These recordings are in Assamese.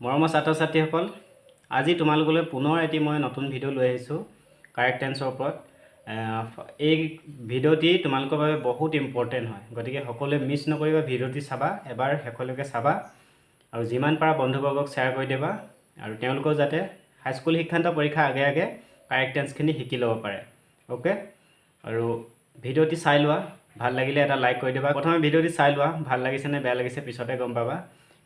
মৰমৰ ছাত্ৰ ছাত্ৰীসকল, আজি তোমালোকলৈ পুনৰ এটি মই নতুন ভিডিঅ' লৈ আহিছোঁ কাৰেক্ট টেন্সৰ ওপৰত। এই ভিডিঅ'টি তোমালোকৰ বাবে বহুত ইম্পৰ্টেণ্ট হয়, গতিকে সকলোৱে মিছ নকৰিবা, ভিডিঅ'টি চাবা, এবাৰ শেষলৈকে চাবা আৰু যিমান পাৰা বন্ধুবৰ্গক শ্বেয়াৰ কৰি দিবা আৰু তেওঁলোকেও যাতে হাইস্কুল শিক্ষান্ত পৰীক্ষাৰ আগে আগে কাৰেক্ট টেন্সখিনি শিকি ল'ব পাৰে। অ'কে, আৰু ভিডিঅ'টি চাই লোৱা, ভাল লাগিলে এটা লাইক কৰি দিবা। প্ৰথমে ভিডিঅ'টি চাই লোৱা, ভাল লাগিছেনে বেয়া লাগিছে পিছতে গম পাবা।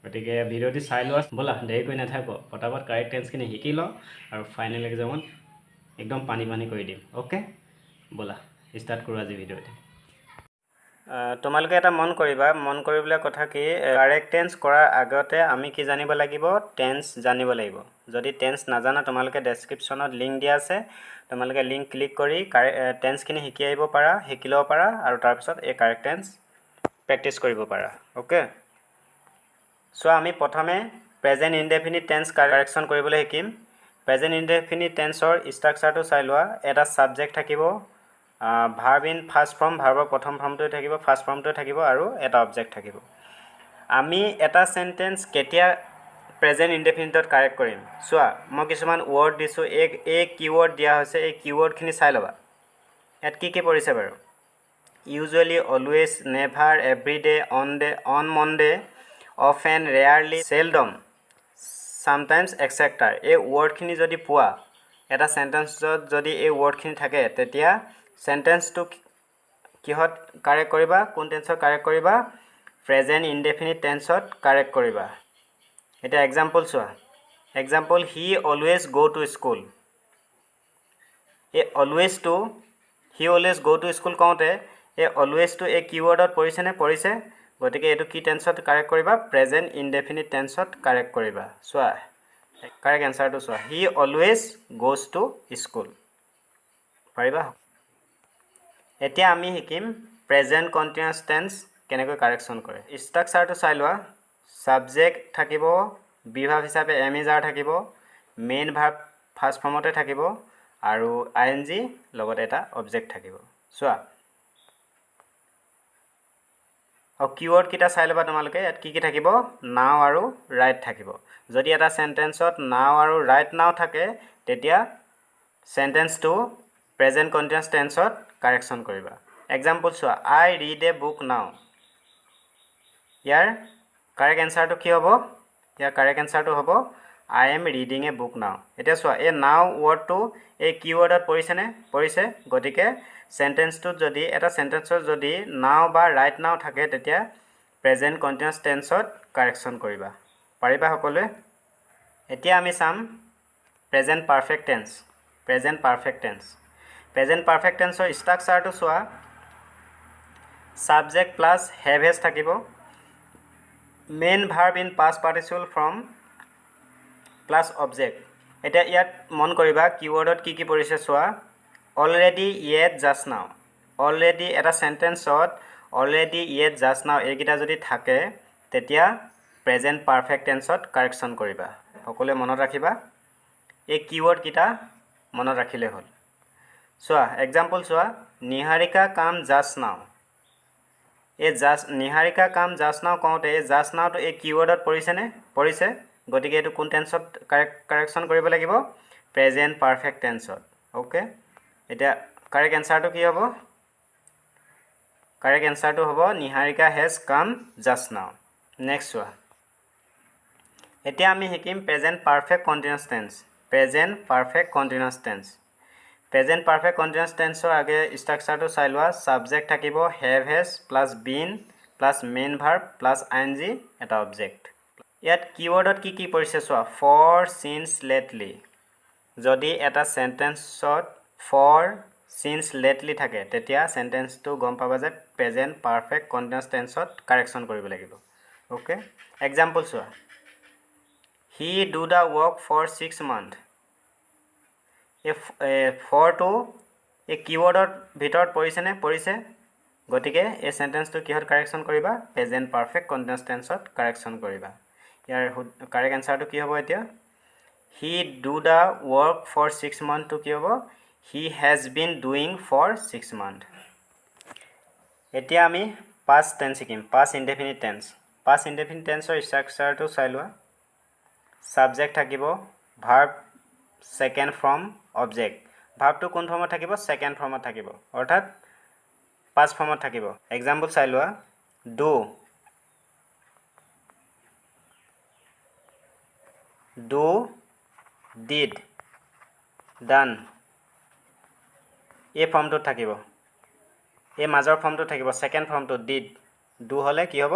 গতিকে ভিডিঅ'টি চাই লোৱা, ব'লা দেৰি কৰি নাথাকো, পটাপট কাৰেক্ট টেন্সখিনি শিকি লওঁ আৰু ফাইনেল এক্সামত একদম পানী কৰি দিম। অ'কে, ব'লা ষ্টাৰ্ট কৰোঁ আজি ভিডিঅ'টি। তোমালোকে এটা মন কৰিবলগীয়া কথা কি, কাৰেক্ট টেন্স কৰাৰ আগতে আমি কি জানিব লাগিব? টেন্স জানিব লাগিব। যদি টেন্স নাজানা, তোমালোকে ডেছক্ৰিপশ্যনত লিংক দিয়া আছে, তোমালোকে লিংক ক্লিক কৰি টেন্সখিনি শিকি আহিব পাৰা, শিকি ল'ব পাৰা আৰু তাৰপিছত এই কাৰেক্ট টেন্স প্ৰেক্টিছ কৰিব পাৰা। অ'কে, চ' আমি প্ৰথমে প্ৰেজেণ্ট ইনডেফিনিট টেন্স কাৰেকশ্যন কৰিবলৈ শিকিম। প্ৰেজেণ্ট ইনডেফিনিট টেন্সৰ ষ্ট্ৰাকচাৰটো চাই লোৱা। এটা ছাবজেক্ট থাকিব, ভাৰ্ব ইন ফাৰ্ষ্ট ফৰ্ম, ভাৰ্বৰ প্ৰথম ফৰ্মটোৱে থাকিব, ফাৰ্ষ্ট ফৰ্মটোৱে থাকিব আৰু এটা অবজেক্ট থাকিব। আমি এটা চেণ্টেন্স কেতিয়া প্ৰেজেণ্ট ইনডেফিনিটত কাৰেক্ট কৰিম? চোৱা, মই কিছুমান ৱৰ্ড দিছোঁ, এই কিৱৰ্ড দিয়া হৈছে, এই কিৱৰ্ডখিনি চাই ল'বা। ইয়াত কি পৰিছে বাৰু? Usually, always, never, everyday, on Monday, often, rarely, seldom, sometimes, extra. এই ৱৰ্ডখিনি যদি পোৱা, এটা চেণ্টেন্সত যদি এই ৱৰ্ডখিনি থাকে, তেতিয়া চেণ্টেন্সটো কিহত কাৰেক্ট কৰিবা? কোন টেন্সত কাৰেক্ট কৰিবা? প্ৰেজেণ্ট ইনডেফিনিট টেন্সত কাৰেক্ট কৰিবা। এতিয়া এক্সাম্পল চোৱা। এক্সাম্পল, হি অলৱেজ গ' টু স্কুল। এই অলৱেজটো, হি অলৱেজ গ' টু স্কুল কওঁতে এই অলৱেজটো এই কিৱৰ্ডত পৰিছেনে? পৰিছে। গতিকে এইটো কি টেন্সত কাৰেক্ট কৰিবা? প্ৰেজেণ্ট ইনডেফিনিট টেন্সত কাৰেক্ট কৰিবা। চোৱা, কাৰেক্ট এনচাৰটো চোৱা, হি অলৱেজ গ'জ টু স্কুল। পাৰিবা? এতিয়া আমি শিকিম প্ৰেজেণ্ট কণ্টিনিউৱাছ টেন্স কেনেকৈ কাৰেকশ্যন কৰে। ষ্ট্ৰাকচাৰটো চাই লোৱা। ছাবজেক্ট থাকিব, বিভাৱ হিচাপে এম ইজ আৰ থাকিব, মেইন ভাৰ্ব ফাৰ্ষ্ট ফৰ্মতে থাকিব আৰু ING লগতে এটা অবজেক্ট থাকিব। চোৱা, আৰু কিৱৰ্ডকেইটা চাই ল'বা তোমালোকে। ইয়াত কি থাকিব? নাও আৰু ৰাইট থাকিব। যদি এটা চেণ্টেন্সত নাও আৰু ৰাইট নাও থাকে, তেতিয়া চেণ্টেন্সটো প্ৰেজেণ্ট কণ্টিনিউৱাছ টেন্সত কাৰেকশ্যন কৰিবা। এক্সাম্পল চোৱা, আই ৰিড এ বুক নাও। ইয়াৰ কাৰেক্ট এনচাৰটো কি হ'ব? ইয়াৰ কাৰেক্ট এনচাৰটো হ'ব I am reading a book নাও। এতিয়া চোৱা, এই নাও ৱৰ্ডটো এই কিৱৰ্ডত পৰিছেনে? পৰিছে। গতিকে চেণ্টেন্সটোত যদি, এটা চেণ্টেন্সত যদি নাও বা ৰাইট নাও থাকে, তেতিয়া প্ৰেজেণ্ট কণ্টিনিউৱাছ টেন্সত কাৰেকশ্যন কৰিবা। পাৰিবা সকলোৱে? এতিয়া আমি চাম present perfect tense. Present perfect tense. Present perfect টেন্সৰ ষ্ট্ৰাকচাৰটো চোৱা। ছাবজেক্ট প্লাছ হেভ হেজ থাকিব, main verb in past participle form plus object. এতিয়া ইয়াত মন কৰিবা, কিৱৰ্ডত কি পৰিছে চোৱা। Already, yet, just now. Already, এটা চেণ্টেন্সত অলৰেডি, য়েট, জাষ্ট নাও এইকেইটা যদি থাকে, তেতিয়া প্ৰেজেণ্ট পাৰফেক্ট টেন্সত কাৰেকশ্যন কৰিবা। সকলোৱে মনত ৰাখিবা, এই কিৱৰ্ডকেইটা মনত ৰাখিলে হ'ল। চোৱা, এক্সাম্পল চোৱা, নিহাৰিকা কাম জাষ্ট নাও। এই নিহাৰিকা কাম জাষ্ট নাও কওঁতে এই জাষ্ট নাওটো এই কিৱৰ্ডত পৰিছেনে? পৰিছে। গতিকে এইটো কোন টেন্সত কাৰেকশ্যন কৰিব লাগিব? প্ৰেজেণ্ট পাৰফেক্ট টেন্সত। অ'কে, এতিয়া কাৰেক্ট এনচাৰটো কি হ'ব? কাৰেক্ট এনচাৰটো হ'ব Niharika has come just now. Next চোৱা। এতিয়া আমি শিকিম present perfect continuous tense. Present perfect continuous tense. Present perfect continuous টেন্সৰ আগে ষ্ট্ৰাকচাৰটো চাই লোৱা। ছাবজেক্ট থাকিব, have has plus been plus main verb plus ING এটা অবজেক্ট। ইয়াত কিৱৰ্ডত কি পৰিছে চোৱা। For, since, lately. যদি এটা চেণ্টেন্সত ফৰ, চিন্স, লেটলি থাকে, তেতিয়া চেণ্টেন্সটো গম পাবা যে প্ৰেজেণ্ট পাৰফেক্ট কণ্টিনিউৱাছ টেন্সত কাৰেকশ্যন কৰিব লাগিব। অ'কে, এক্সাম্পল চোৱা। He do the work for 6 months। এই ফৰটো এই কিৱৰ্ডৰ ভিতৰত পৰিছেনে? পৰিছে। গতিকে এই চেণ্টেন্সটো কিহত কাৰেকশ্যন কৰিবা? প্ৰেজেণ্ট পাৰফেক্ট কণ্টিনিউৱাছ টেন্সত কাৰেকশ্যন কৰিবা। ইয়াৰ কাৰেক্ট এনচাৰটো কি হ'ব এতিয়া? He do the work for 6 months টো কি হ'ব? He has been doing for 6 months। এতিয়া আমি পাষ্ট টেন্স শিকিম, past indefinite tense. Past indefinite টেন্সৰ ষ্ট্ৰাকচাৰটো চাই লোৱা। সাবজেক্ট থাকিব ভার্ব সেকেন্ড ফর্ম অবজেক্ট ভার্বটো কোন ফর্মত থাকিব সেকেন্ড ফর্মত থাকিব অর্থাৎ পাস্ট ফর্মত থাকিব এক্সাম্পল চাই লোৱা ডু ডিড ডান এই ফৰ্মটোত থাকিব এই মাজৰ ফৰ্মটো থাকিব সেকেন্ড ফৰ্মটো ডিড ডু হলে কি হ'ব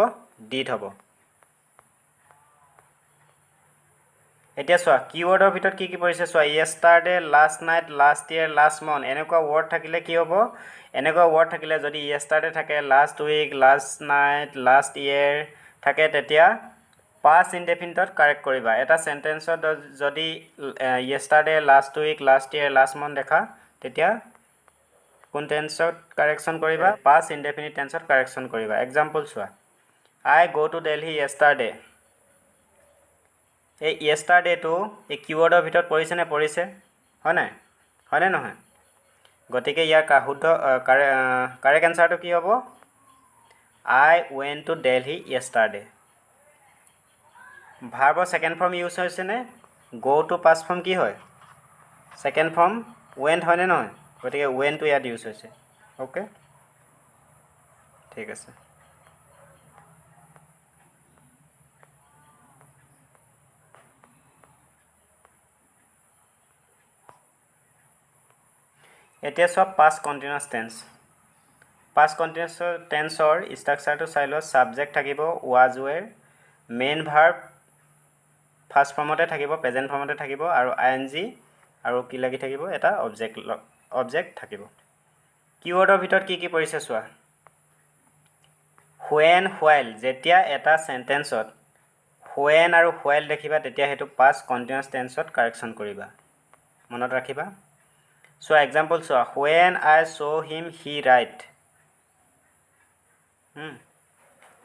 ডিড হ'ব এতিয়া চোৱা কিৱৰ্ডৰ ভিতৰত কি কি পৰিছে চোৱা yesterday last night last year last month এনেকুৱা ৱৰ্ড থাকিলে কি হ'ব এনেকুৱা ৱৰ্ড থাকিলে যদি ইয়েষ্টাৰডে থাকে last week last night last year থাকে তেতিয়া পাষ্ট ইনডেফিনিটত কাৰেক্ট কৰিবা এটা সেন্টেন্সত যদি yesterday last week last year last month দেখা তেতিয়া কোন টেন্সত কাৰেকশ্যন কৰিবা পাষ্ট ইনডেফিনিট টেন্সত কাৰেকশ্যন কৰিবা এক্সাম্পল চোৱা I go to Delhi yesterday এই ইয়েষ্টাৰডেটো এই কিৱৰ্ডৰ ভিতৰত পৰিছেনে পৰিছে হয়নে নহয় গতিকে ইয়াৰ শুদ্ধ কাৰেক্ট এনসাৰটো কি হ'ব I went to Delhi yesterday ভাৰ্বৰ সেকেন্ড ফৰ্ম ইউজ হৈছেনে গো টু পাষ্ট ফৰ্ম কি হয় সেকেন্ড ফৰ্ম ৱেণ্ট হয়নে নহয় গতিকে ৱেণ্টটো ইয়াত ইউজ হৈছে ওকে ঠিক আছে এতিয়া সব past continuous tense past continuous টেন্সৰ ষ্ট্ৰাকচাৰটো চাই লওঁ সাবজেক্ট থাকিব was were main verb first ফৰ্মতে থাকিব প্ৰেজেন্ট ফৰ্মতে থাকিব আৰু আইএনজি আৰু কি লাগি থাকিব এটা অবজেক্ট থাকিব কিৱৰ্ডৰ ভিতৰত কি কি পৰিছে চোৱা when while যেতিয়া এটা সেন্টেন্সত when আৰু while দেখিবা তেতিয়া হেতু পাষ্ট কন্টিনিউয়াস টেন্সত কাৰেকশ্যন কৰিবা মনত ৰাখিবা So example so when I saw him he write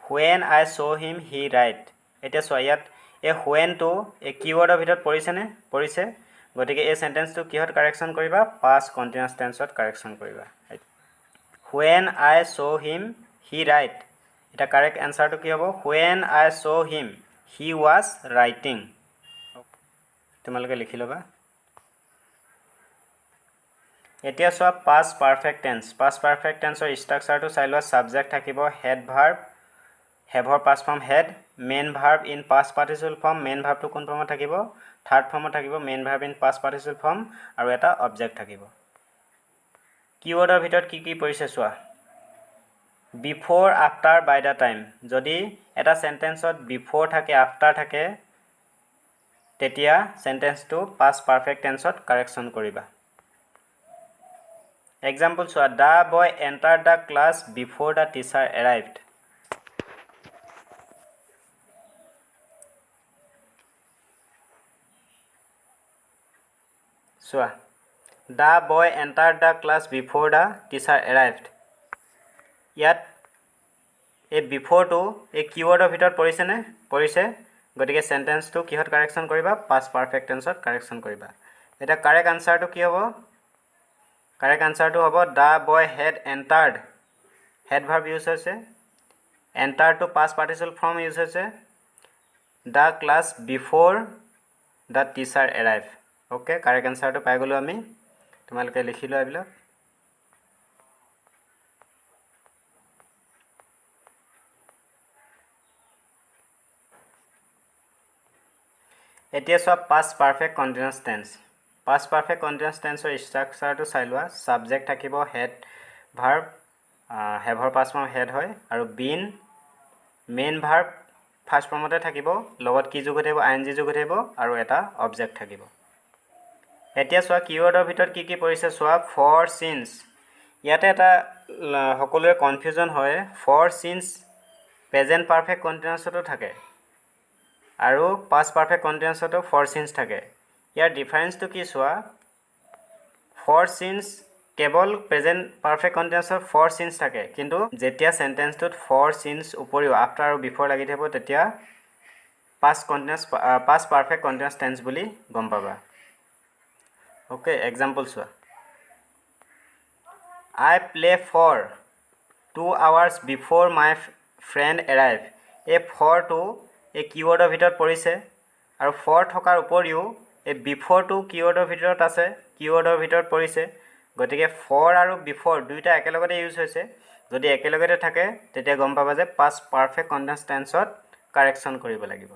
when I saw him he write এতিয়া so ইয়াত এই when to এই কিৱৰ্ডৰ ভিতৰত পৰিছেনে পৰিছে গতিকে এই সেন্টেন্সটো কিহত কাৰেকশ্যন কৰিবা পাষ্ট কন্টিনিউয়াস টেন্সত কাৰেকশ্যন কৰিবা when I saw him he write এটা কাৰেক্ট এনসাৰটো কি হ'ব when I saw him he was writing তোমালোকে লিখি লবা এতিয়া সব পাষ্ট পাৰফেক্ট টেন্সৰ ষ্ট্ৰাকচাৰটো চাই লোৱা সাবজেক্ট থাকিব হেড ভাৰ্ব হেভৰ past form had main verb in past participle form main ভাৰ্বটো কোন ফৰ্মত থাকিব থাৰ্ড ফৰ্মত থাকিব main verb in past participle form আৰু এটা অবজেক্ট থাকিব কিৱৰ্ডৰ ভিতৰত কি কি পৰিছে চোৱা before after by the time যদি এটা সেন্টেন্সত বিফৰ থাকে আফটাৰ থাকে তেতিয়া সেন্টেন্সটো পাষ্ট পাৰফেক্ট টেন্সত কাৰেকশ্যন কৰিবা Example so the boy entered the class before the teacher arrived. So the boy entered the class before the teacher arrived. Yet a before to a keyword of it পৰিছেনে পৰিছে গতিকে সেন্টেন্সটো কিহত কাৰেকশ্যন কৰিবা পাষ্ট পাৰফেক্ট টেন্সত কাৰেকশ্যন কৰিবা এটা কাৰেক্ট আনসাৰটো কি হ'ব Correct answer to about the boy had entered. Head verb use hoise. Entered to past participle form use hoise. The class before the teacher arrived. Okay, correct answer to pai golo ami. Tomaloke likhi lo ebilak. Etia sob past perfect continuous tense. Past perfect continuous tense or structure to চাই লোৱা subject থাকিব head verb have past form head হয় আৰু been main verb first formতে থাকিব লগত কি যোগ থাকিব ing যোগ থাকিব আৰু এটা object থাকিব এতিয়া চোৱা কিৱৰ্ডৰ ভিতৰত কি কি পৰিছে চোৱা for since ইয়াতে এটা সকলোৰে কনফিউজন হয় for since present perfect continuous তো থাকে আৰু past perfect continuous তো for since থাকে ইয়াৰ ডিফাৰেন্স তো কি চোৱা for since কেৱল প্ৰেজেন্ট পাৰফেক্ট কন্টিনিউয়াছৰ for since থাকে কিন্তু যেতিয়া সেন্টেন্সটোত for since উপৰিও after আৰু before লাগি থাকিব তেতিয়া past perfect continuous tense বুলি গম পাবা ওকে एग्जांपल চোৱা I play for 2 hours before my friend arrive এই for to এই কিৱৰ্ডৰ ভিতৰত পৰিছে আৰু ফৰ থকাৰ উপৰিও এই বিফৰটো কিৱৰ্ডৰ ভিতৰত আছে, কিৱৰ্ডৰ ভিতৰত পৰিছে, গতিকে ফৰ আৰু বিফৰ দুইটা একেলগতে ইউজ হৈছে। যদি একেলগতে থাকে তেতিয়া গম পাবা যে পাষ্ট পাৰফেক্ট কণ্টিনিউয়াছ টেন্সত কাৰেকশ্যন কৰিব লাগিব।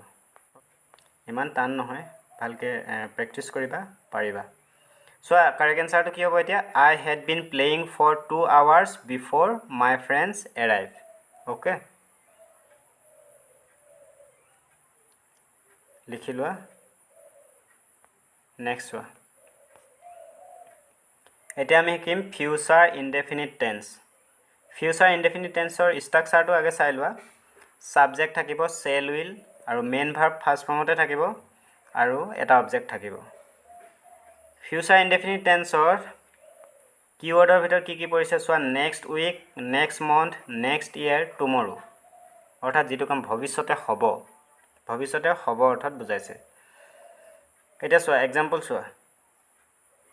ইমান টান নহয়, ভালকৈ প্ৰেক্টিছ কৰিবা, পাৰিবা। চোৱা কাৰেক্ট এনচাৰটো কি হ'ব এতিয়া, I had been playing for 2 hours before my friends arrive. Okay, লিখি লোৱা। নেক্সট চোৱা, এতিয়া আমি শিকিম future indefinite tense. Future indefinite টেন্সৰ ষ্ট্ৰাকচাৰটো আগে চাই লোৱা। ছাবজেক্ট থাকিব চেল উইল, আৰু মেইন ভাৰ্ব ফাৰ্ষ্ট ফৰ্মতে থাকিব, আৰু এটা অবজেক্ট থাকিব। ফিউচাৰ ইনডেফিনিট টেন্সৰ কিৱৰ্ডৰ ভিতৰত কি কি পৰিছে চোৱা, next week, next month, next year, tomorrow, অৰ্থাৎ যিটো কাম ভৱিষ্যতে হ'ব, ভৱিষ্যতে হ'ব অৰ্থাৎ বুজাইছে। এতিয়া চোৱা এক্সাম্পল চোৱা,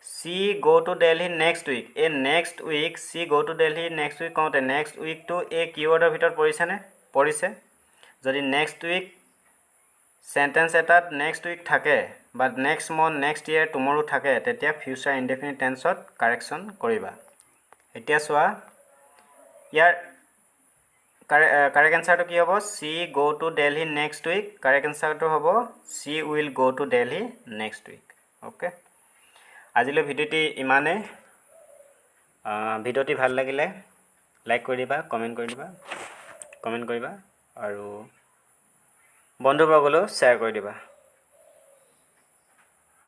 C go' to Delhi next week. এই next week, C go' to Delhi next week কওঁতে নেক্সট উইকটো এই কিৱৰ্ডৰ ভিতৰত পৰিছেনে? পৰিছে। যদি নেক্সট উইক চেণ্টেন্স এটাত নেক্সট উইক থাকে বা নেক্সট মান্থ, নেক্সট ইয়েৰ, টুমৰো থাকে, তেতিয়া ফিউচাৰ ইনডেফিনিট টেন্সত কাৰেকশ্যন কৰিবা। এতিয়া চোৱা ইয়াৰ কাৰেক্ট এনচাৰটো কি হ'ব, she go' to Delhi next week. Correct এনচাৰটো হ'ব she will go' to Delhi next week. Okay, আজিলৈ ভিডিঅ'টি ইমানেই। ভিডিঅ'টি ভাল লাগিলে লাইক কৰি দিবা, কমেণ্ট কৰিবা, আৰু বন্ধুবৰ্গলৈও শ্বেয়াৰ কৰি দিবা।